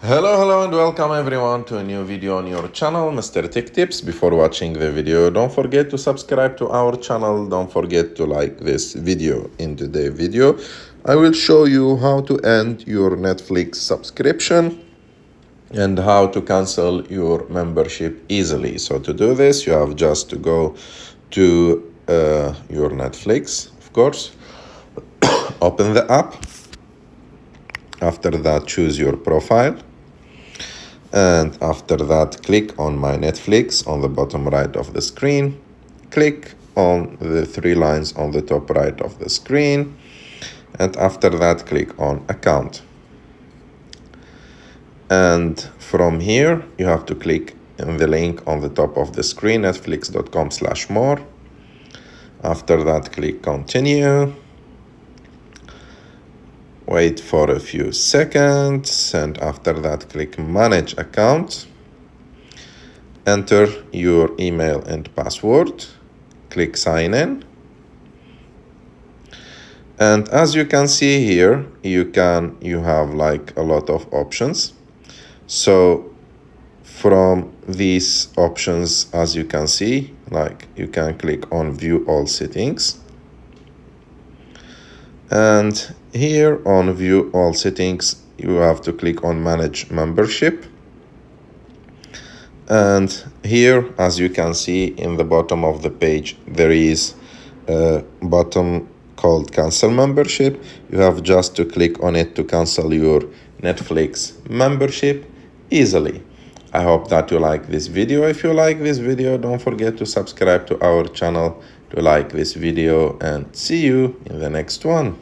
Hello and welcome everyone to a new video on your channel, Mr. Tech Tips. Before watching the video, don't forget to subscribe to our channel. Don't forget to like this video. In today's video, I will show you how to end your Netflix subscription and how to cancel your membership easily. So to do this, you have just to go to your Netflix, of course, open the app. After that, choose your profile. And after that, click on My Netflix on the bottom right of the screen. Click on the three lines on the top right of the screen. And after that, click on Account. And from here, you have to click on the link on the top of the screen, netflix.com/more. After that, click Continue. Wait for a few seconds, and after that, click Manage Account. Enter your email and password. Click Sign In. And as you can see here, you have like a lot of options. So from these options, as you can see, like you can click on View All Settings. And here on View All Settings, you have to click on Manage Membership. And here, as you can see in the bottom of the page, there is a button called Cancel Membership. You have just to click on it to cancel your Netflix membership easily. I hope that you like this video. If you like this video, don't forget to subscribe to our channel, to like this video, and see you in the next one.